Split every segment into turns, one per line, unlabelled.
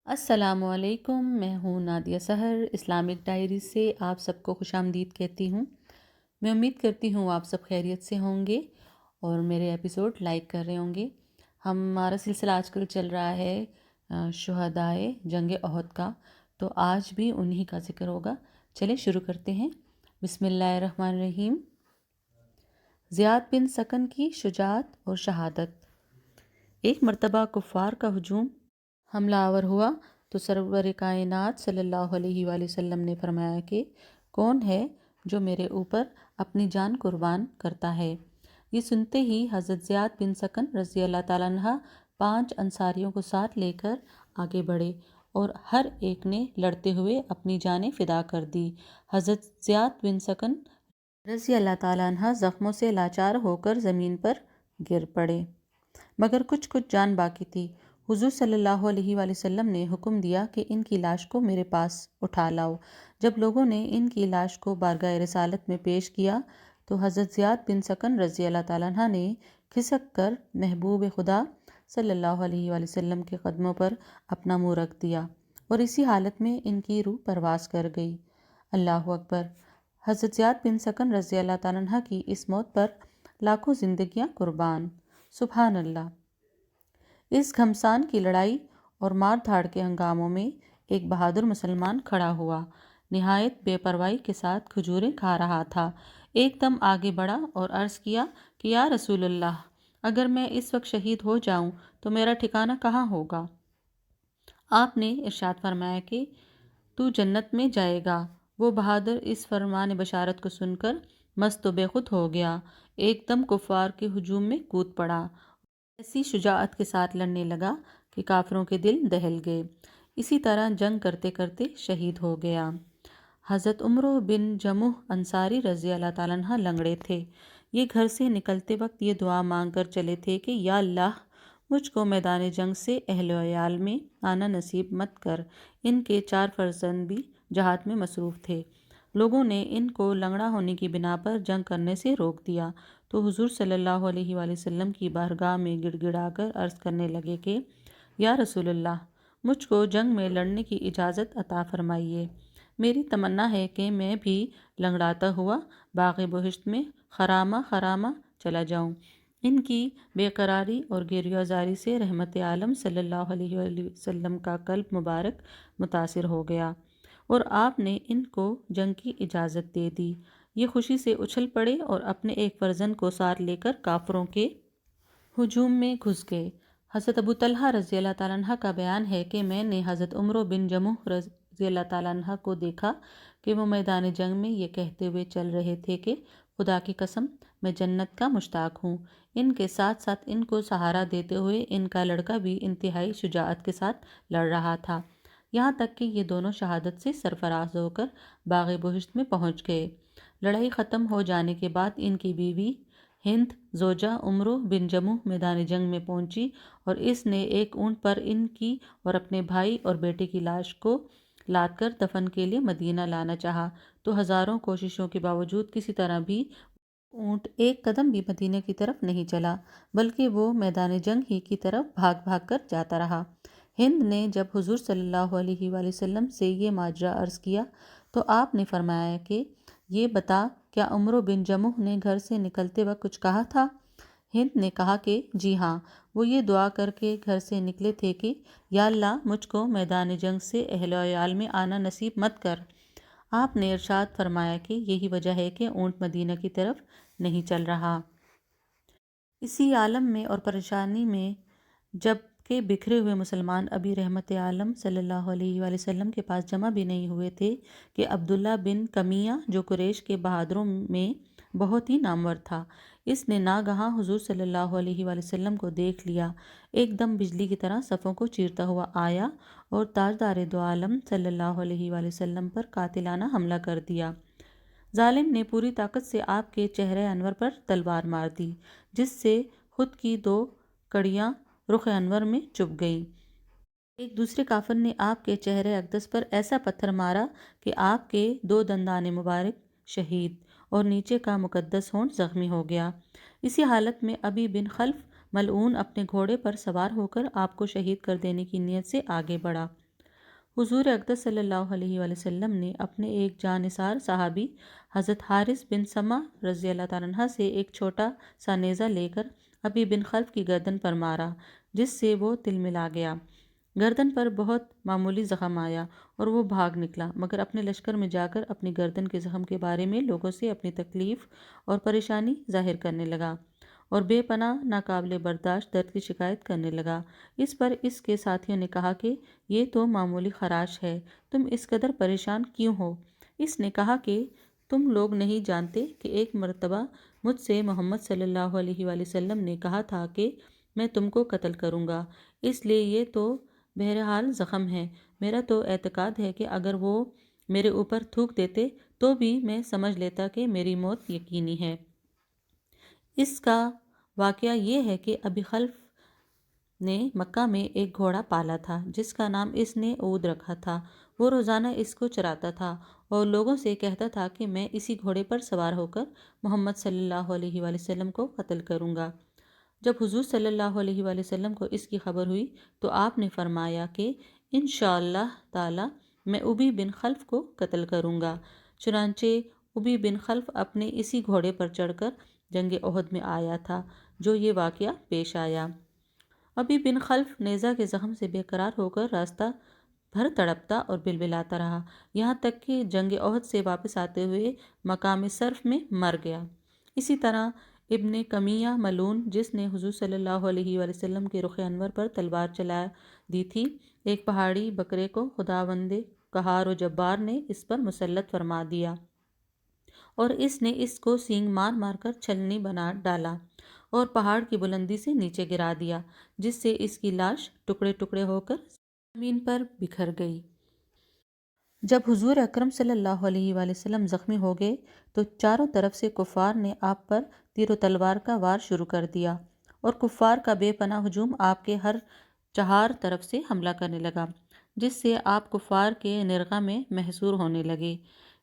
السلام علیکم، میں ہوں نادیہ سحر اسلامک ڈائری سے آپ سب کو خوش آمدید کہتی ہوں۔ میں امید کرتی ہوں آپ سب خیریت سے ہوں گے اور میرے ایپیسوڈ لائک کر رہے ہوں گے۔ ہمارا سلسلہ آج کل چل رہا ہے شہدائے جنگ احد کا، تو آج بھی انہی کا ذکر ہوگا۔ چلیں شروع کرتے ہیں۔ بسم اللہ الرحمن الرحیم۔ زیاد بن سکن کی شجاعت اور شہادت۔ ایک مرتبہ کفار کا ہجوم حملہ آور ہوا تو سرور کائنات صلی اللہ علیہ وآلہ وسلم نے فرمایا کہ کون ہے جو میرے اوپر اپنی جان قربان کرتا ہے۔ یہ سنتے ہی حضرت زیاد بن سکن رضی اللہ تعالیٰ عنہ 5 انصاریوں کو ساتھ لے کر آگے بڑھے اور ہر ایک نے لڑتے ہوئے اپنی جانیں فدا کر دی۔ حضرت زیاد بن سکن رضی اللہ تعالیٰ عنہ زخموں سے لاچار ہو کر زمین پر گر پڑے، مگر کچھ جان باقی تھی۔ حضور صلی اللہ علیہ وآلہ وسلم نے حکم دیا کہ ان کی لاش کو میرے پاس اٹھا لاؤ۔ جب لوگوں نے ان کی لاش کو بارگاہ رسالت میں پیش کیا تو حضرت زیاد بن سکن رضی اللہ تعالیٰ عنہ نے کھسک کر محبوب خدا صلی اللہ علیہ وآلہ وسلم کے قدموں پر اپنا منہ رکھ دیا اور اسی حالت میں ان کی روح پرواز کر گئی۔ اللہ اکبر! حضرت زیاد بن سکن رضی اللہ تعالیٰ عنہ کی اس موت پر لاکھوں زندگیاں قربان۔ سبحان اللہ! اس گھمسان کی لڑائی اور مار دھاڑ کے ہنگاموں میں ایک بہادر مسلمان کھڑا ہوا، نہایت بے پرواہی کے ساتھ کھجوریں کھا رہا تھا۔ ایک دم آگے بڑھا اور عرض کیا کہ یا رسول اللہ، اگر میں اس وقت شہید ہو جاؤں تو میرا ٹھکانہ کہاں ہوگا؟ آپ نے ارشاد فرمایا کہ تو جنت میں جائے گا۔ وہ بہادر اس فرمان بشارت کو سن کر مست و بے خود ہو گیا، ایک دم کفار کے ہجوم میں کود پڑا، ایسی شجاعت کے ساتھ لڑنے لگا کہ کافروں کے دل دہل گئے۔ اسی طرح جنگ کرتے کرتے شہید ہو گیا۔ حضرت عمرو بن جموح انصاری رضی اللہ تعالیٰ عنہ لنگڑے تھے۔ یہ گھر سے نکلتے وقت یہ دعا مانگ کر چلے تھے کہ یا اللہ، مجھ کو میدان جنگ سے اہل و عیال میں آنا نصیب مت کر۔ ان کے 4 فرزند بھی جہاد میں مصروف تھے۔ لوگوں نے ان کو لنگڑا ہونے کی بنا پر جنگ کرنے سے روک دیا تو حضور صلی اللہ علیہ وآلہ وسلم کی بارگاہ میں گڑ گڑا کر عرض کرنے لگے کہ یا رسول اللہ، مجھ کو جنگ میں لڑنے کی اجازت عطا فرمائیے۔ میری تمنا ہے کہ میں بھی لنگڑاتا ہوا باغ بہشت میں خرامہ خرامہ چلا جاؤں۔ ان کی بے قراری اور گریہ زاری سے رحمت عالم صلی اللہ علیہ وآلہ وسلم کا قلب مبارک متاثر ہو گیا اور آپ نے ان کو جنگ کی اجازت دے دی۔ یہ خوشی سے اچھل پڑے اور اپنے ایک فرزند کو ساتھ لے کر کافروں کے ہجوم میں گھس گئے۔ حضرت ابو طلحہ رضی اللہ تعالیٰ عنہ کا بیان ہے کہ میں نے حضرت عمرو بن جموح رضی اللہ تعالیٰ عنہ کو دیکھا کہ وہ میدان جنگ میں یہ کہتے ہوئے چل رہے تھے کہ خدا کی قسم، میں جنت کا مشتاق ہوں۔ ان کے ساتھ ساتھ ان کو سہارا دیتے ہوئے ان کا لڑکا بھی انتہائی شجاعت کے ساتھ لڑ رہا تھا، یہاں تک کہ یہ دونوں شہادت سے سرفراز ہو کر باغ بہشت میں پہنچ گئے۔ لڑائی ختم ہو جانے کے بعد ان کی بیوی ہند زوجہ عمرو بن جموح میدان جنگ میں پہنچی اور اس نے ایک اونٹ پر ان کی اور اپنے بھائی اور بیٹے کی لاش کو لاد کر دفن کے لیے مدینہ لانا چاہا تو ہزاروں کوششوں کے باوجود کسی طرح بھی اونٹ ایک قدم بھی مدینہ کی طرف نہیں چلا، بلکہ وہ میدان جنگ ہی کی طرف بھاگ بھاگ کر جاتا رہا۔ ہند نے جب حضور صلی اللہ علیہ وآلہ وسلم سے یہ ماجرا عرض کیا تو آپ نے فرمایا کہ یہ بتا، کیا عمرو بن جموح نے گھر سے نکلتے وقت کچھ کہا تھا؟ ہند نے کہا کہ جی ہاں، وہ یہ دعا کر کے گھر سے نکلے تھے کہ یا اللہ، مجھ کو میدان جنگ سے اہل و عیال میں آنا نصیب مت کر۔ آپ نے ارشاد فرمایا کہ یہی وجہ ہے کہ اونٹ مدینہ کی طرف نہیں چل رہا۔ اسی عالم میں اور پریشانی میں جب کہ بکھرے ہوئے مسلمان ابھی رحمت عالم صلی اللہ علیہ وآلہ وسلم کے پاس جمع بھی نہیں ہوئے تھے کہ عبداللہ بن کمیہ، جو قریش کے بہادروں میں بہت ہی نامور تھا، اس نے ناگہاں حضور صلی اللہ علیہ وآلہ وسلم کو دیکھ لیا، ایک دم بجلی کی طرح صفوں کو چیرتا ہوا آیا اور تاجدار دو عالم صلی اللہ علیہ وآلہ وسلم پر قاتلانہ حملہ کر دیا۔ ظالم نے پوری طاقت سے آپ کے چہرہ انور پر تلوار مار دی، جس سے خود کی 2 کڑیاں رخ انور میں چبھ گئیں۔ ایک دوسرے کافر نے آپ کے چہرہ اقدس پر ایسا پتھر مارا کہ آپ کے 2 دندان مبارک شہید اور نیچے کا مقدس ہونٹ زخمی ہو گیا۔ اسی حالت میں ابی بن خلف ملعون اپنے گھوڑے پر سوار ہو کر آپ کو شہید کر دینے کی نیت سے آگے بڑھا۔ حضور اقدس صلی اللہ علیہ وآلہ وسلم نے اپنے ایک جانثار صحابی حضرت حارث بن سمع رضی اللہ تعالیٰ عنہ سے ایک چھوٹا سا نیزہ لے کر ابی بن خلف کی گردن پر مارا، جس سے وہ تلملا گیا۔ گردن پر بہت معمولی زخم آیا اور وہ بھاگ نکلا، مگر اپنے لشکر میں جا کر اپنی گردن کے زخم کے بارے میں لوگوں سے اپنی تکلیف اور پریشانی ظاہر کرنے لگا اور بے پناہ ناقابل برداشت درد کی شکایت کرنے لگا۔ اس پر اس کے ساتھیوں نے کہا کہ یہ تو معمولی خراش ہے، تم اس قدر پریشان کیوں ہو؟ اس نے کہا کہ تم لوگ نہیں جانتے کہ ایک مرتبہ مجھ سے محمد صلی اللہ علیہ وآلہ وسلم نے کہا تھا کہ میں تم کو قتل کروں گا، اس لیے یہ تو بہرحال زخم ہے۔ میرا تو اعتقاد ہے کہ اگر وہ میرے اوپر تھوک دیتے تو بھی میں سمجھ لیتا کہ میری موت یقینی ہے۔ اس کا واقعہ یہ ہے کہ ابی خلف نے مکہ میں ایک گھوڑا پالا تھا جس کا نام اس نے عود رکھا تھا۔ وہ روزانہ اس کو چراتا تھا اور لوگوں سے کہتا تھا کہ میں اسی گھوڑے پر سوار ہو کر محمد صلی اللہ علیہ وآلہ وسلم کو قتل کروں گا۔ جب حضور صلی اللہ علیہ وآلہ وسلم کو اس کی خبر ہوئی تو آپ نے فرمایا کہ انشاءاللہ تعالی میں ابی بن خلف کو قتل کروں گا۔ چنانچہ ابی بن خلف اپنے اسی گھوڑے پر چڑھ کر جنگ احد میں آیا تھا جو یہ واقعہ پیش آیا۔ ابی بن خلف نیزہ کے زخم سے بے قرار ہو کر راستہ بھر تڑپتا اور بلبلاتا رہا، یہاں تک کہ جنگ احد سے واپس آتے ہوئے مقام صرف میں مر گیا۔ اسی طرح ابن کمیہ ملعون، جس نے حضور صلی اللہ علیہ وآلہ وسلم کے رخ انور پر تلوار چلا دی تھی، ایک پہاڑی بکرے کو خداوند قہار و جبار نے اس پر مسلط فرما دیا اور اس نے اس کو سینگ مار مار کر چھلنی بنا ڈالا اور پہاڑ کی بلندی سے نیچے گرا دیا، جس سے اس کی لاش ٹکڑے ٹکڑے ہو کر زمین پر بکھر گئی۔ جب حضور اکرم صلی اللہ علیہ وآلہ وسلم زخمی ہو گئے تو چاروں طرف سے کفار نے آپ پر تیر و تلوار کا وار شروع کر دیا اور کفار کا بے پناہ ہجوم آپ کے ہر چہار طرف سے حملہ کرنے لگا، جس سے آپ کفار کے نرغہ میں محصور ہونے لگے۔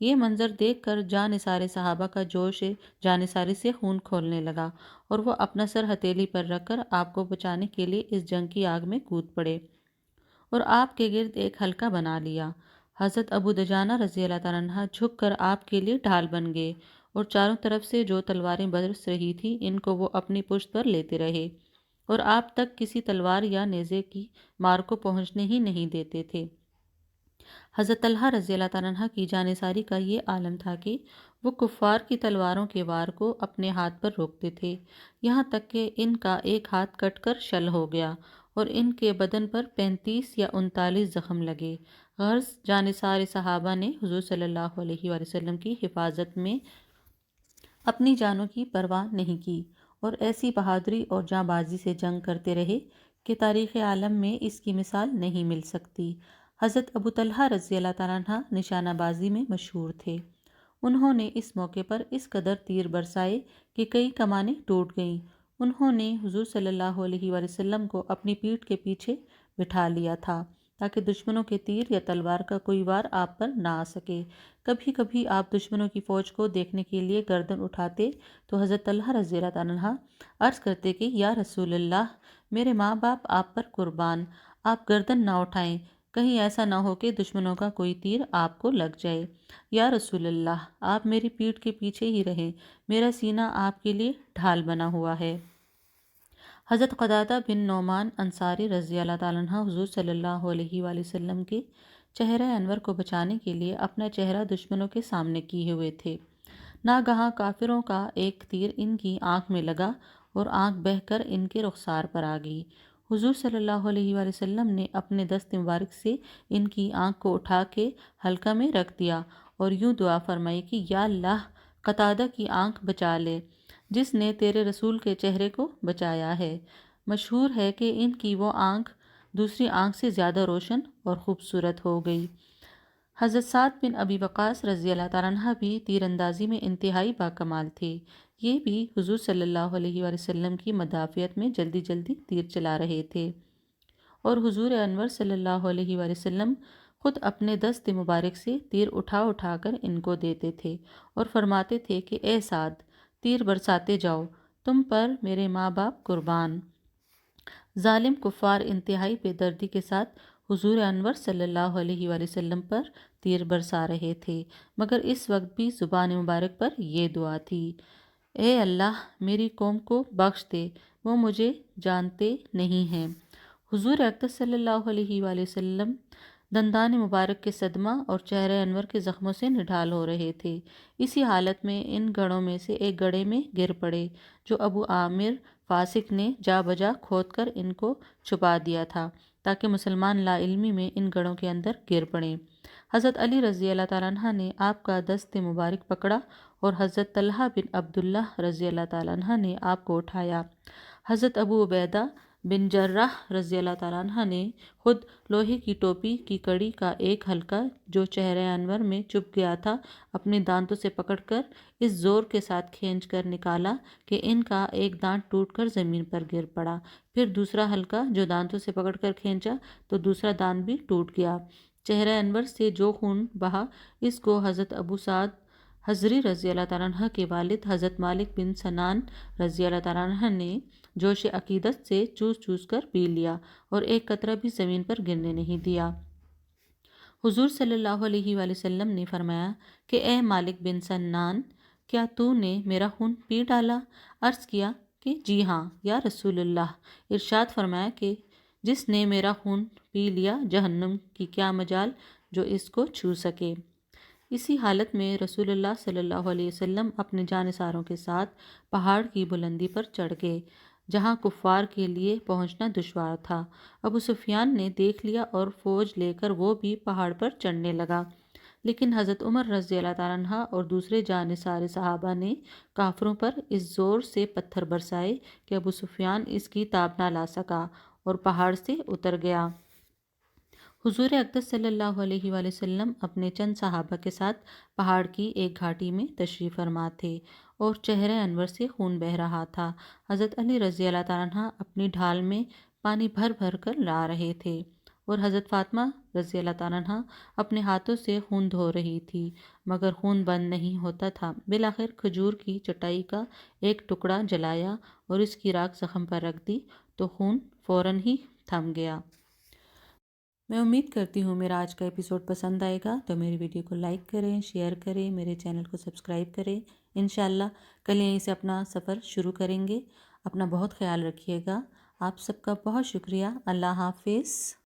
یہ منظر دیکھ کر جانثار صحابہ کا جوش جانثاری سے خون کھولنے لگا اور وہ اپنا سر ہتھیلی پر رکھ کر آپ کو بچانے کے لیے اس جنگ کی آگ میں کود پڑے اور آپ کے گرد ایک حلقہ بنا لیا۔ حضرت ابو دجانہ رضی اللہ تعالیٰ عنہ جھک کر آپ کے لیے ڈھال بن گئے اور چاروں طرف سے جو تلواریں برس رہی تھی ان کو وہ اپنی پشت پر لیتے رہے اور آپ تک کسی تلوار یا نیزے کی مار کو پہنچنے ہی نہیں دیتے تھے۔ حضرت طلحہ رضی اللہ تعالیٰ عنہ کی جانثاری کا یہ عالم تھا کہ وہ کفار کی تلواروں کے وار کو اپنے ہاتھ پر روکتے تھے، یہاں تک کہ ان کا ایک ہاتھ کٹ کر شل ہو گیا اور ان کے بدن پر 35 یا 39 زخم لگے۔ غرض جانثار صحابہ نے حضور صلی اللہ علیہ وآلہ وسلم کی حفاظت میں اپنی جانوں کی پرواہ نہیں کی اور ایسی بہادری اور جاں بازی سے جنگ کرتے رہے کہ تاریخ عالم میں اس کی مثال نہیں مل سکتی۔ حضرت ابو طلحہ رضی اللہ تعالیٰ عنہ نشانہ بازی میں مشہور تھے۔ انہوں نے اس موقع پر اس قدر تیر برسائے کہ کئی کمانیں ٹوٹ گئیں۔ انہوں نے حضور صلی اللہ علیہ وآلہ وسلم کو اپنی پیٹھ کے پیچھے بٹھا لیا تھا تاکہ دشمنوں کے تیر یا تلوار کا کوئی وار آپ پر نہ آ سکے۔ کبھی کبھی آپ دشمنوں کی فوج کو دیکھنے کے لیے گردن اٹھاتے تو حضرت طلحہ رضی اللہ تعالیٰ عنہ عرض کرتے کہ یا رسول اللہ، میرے ماں باپ آپ پر قربان، آپ گردن نہ اٹھائیں، کہیں ایسا نہ ہو کہ دشمنوں کا کوئی تیر آپ کو لگ جائے۔ یا رسول اللہ، آپ میری پیٹھ کے پیچھے ہی رہیں، میرا سینہ آپ کے لیے ڈھال بنا ہوا ہے۔ حضرت قتادہ بن نعمان انصاری رضی اللہ تعالیٰ عنہ حضور صلی اللہ علیہ وآلہ وسلم کے چہرہ انور کو بچانے کے لیے اپنا چہرہ دشمنوں کے سامنے کیے ہوئے تھے۔ ناگہاں کافروں کا ایک تیر ان کی آنکھ میں لگا اور آنکھ بہہ کر ان کے رخسار پر آ گئی۔ حضور صلی اللہ علیہ وآلہ وسلم نے اپنے دست مبارک سے ان کی آنکھ کو اٹھا کے حلقہ میں رکھ دیا اور یوں دعا فرمائی کہ یا اللہ، قتادہ کی آنکھ بچا لے جس نے تیرے رسول کے چہرے کو بچایا ہے۔ مشہور ہے کہ ان کی وہ آنکھ دوسری آنکھ سے زیادہ روشن اور خوبصورت ہو گئی۔ حضرت سعد بن ابی وقاص رضی اللہ تعالیٰ عنہ بھی تیر اندازی میں انتہائی باکمال تھے۔ یہ بھی حضور صلی اللہ علیہ وآلہ وسلم کی مدافعت میں جلدی جلدی تیر چلا رہے تھے اور حضور انور صلی اللہ علیہ وآلہ وسلم خود اپنے دست مبارک سے تیر اٹھا اٹھا کر ان کو دیتے تھے اور فرماتے تھے کہ اے سعد، تیر برساتے جاؤ، تم پر میرے ماں باپ قربان۔ ظالم کفار انتہائی بے دردی کے ساتھ حضور انور صلی اللہ علیہ وآلہ وسلم پر تیر برسا رہے تھے، مگر اس وقت بھی زبان مبارک پر یہ دعا تھی: اے اللہ میری قوم کو بخش دے، وہ مجھے جانتے نہیں ہیں۔ حضور اقدس صلی اللہ علیہ وآلہ وسلم دندان مبارک کے صدمہ اور چہرہ انور کے زخموں سے نڈھال ہو رہے تھے۔ اسی حالت میں ان گڑھوں میں سے ایک گڑھے میں گر پڑے جو ابو عامر فاسق نے جا بجا کھود کر ان کو چھپا دیا تھا تاکہ مسلمان لا علمی میں ان گڑھوں کے اندر گر پڑیں۔ حضرت علی رضی اللہ تعالیٰ عنہ نے آپ کا دست مبارک پکڑا اور حضرت طلحہ بن عبداللہ رضی اللہ تعالیٰ عنہ نے آپ کو اٹھایا۔ حضرت ابو عبیدہ بن جراح رضی اللہ تعالیٰ عنہ نے خود لوہے کی ٹوپی کی کڑی کا ایک حلقہ جو چہرہ انور میں چبھ گیا تھا اپنے دانتوں سے پکڑ کر اس زور کے ساتھ کھینچ کر نکالا کہ ان کا ایک دانت ٹوٹ کر زمین پر گر پڑا۔ پھر دوسرا حلقہ جو دانتوں سے پکڑ کر کھینچا تو دوسرا دانت بھی ٹوٹ گیا۔ چہرہ انور سے جو خون بہا اس کو حضرت ابو سعد حضری رضی اللہ تعالیٰ عنہ کے والد حضرت مالک بن سنان رضی اللہ تعالیٰ عنہ نے جوش عقیدت سے چوس چوس کر پی لیا اور ایک قطرہ بھی زمین پر گرنے نہیں دیا۔ حضور صلی اللہ علیہ وآلہ وسلم نے فرمایا کہ اے مالک بن سنان، کیا تو نے میرا خون پی ڈالا؟ عرض کیا کہ جی ہاں یا رسول اللہ۔ ارشاد فرمایا کہ جس نے میرا خون پی لیا جہنم کی کیا مجال جو اس کو چھو سکے۔ اسی حالت میں رسول اللہ صلی اللہ علیہ وسلم اپنے جانثاروں کے ساتھ پہاڑ کی بلندی پر چڑھ گئے جہاں کفار کے لیے پہنچنا دشوار تھا۔ ابو سفیان نے دیکھ لیا اور فوج لے کر وہ بھی پہاڑ پر چڑھنے لگا، لیکن حضرت عمر رضی اللہ تعالیٰ عنہ اور دوسرے جانثار صحابہ نے کافروں پر اس زور سے پتھر برسائے کہ ابو سفیان اس کی تاب نہ لا سکا اور پہاڑ سے اتر گیا۔ حضور اقدس صلی اللہ علیہ وآلہ وسلم اپنے چند صحابہ کے ساتھ پہاڑ کی ایک گھاٹی میں تشریف فرما تھے اور چہرہ انور سے خون بہہ رہا تھا۔ حضرت علی رضی اللہ تعالیٰ عنہ اپنی ڈھال میں پانی بھر بھر کر لا رہے تھے اور حضرت فاطمہ رضی اللہ تعالیٰ عنہ اپنے ہاتھوں سے خون دھو رہی تھی، مگر خون بند نہیں ہوتا تھا۔ بالآخر کھجور کی چٹائی کا ایک ٹکڑا جلایا اور اس کی راکھ زخم پر رکھ دی تو خون فوراً ہی تھم گیا۔ میں امید کرتی ہوں میرا آج کا ایپیسوڈ پسند آئے گا، تو میری ویڈیو کو لائک کریں، شیئر کریں، میرے چینل کو سبسکرائب کریں۔ انشاءاللہ کل یہیں سے اپنا سفر شروع کریں گے۔ اپنا بہت خیال رکھیے گا۔ آپ سب کا بہت شکریہ۔ اللہ حافظ۔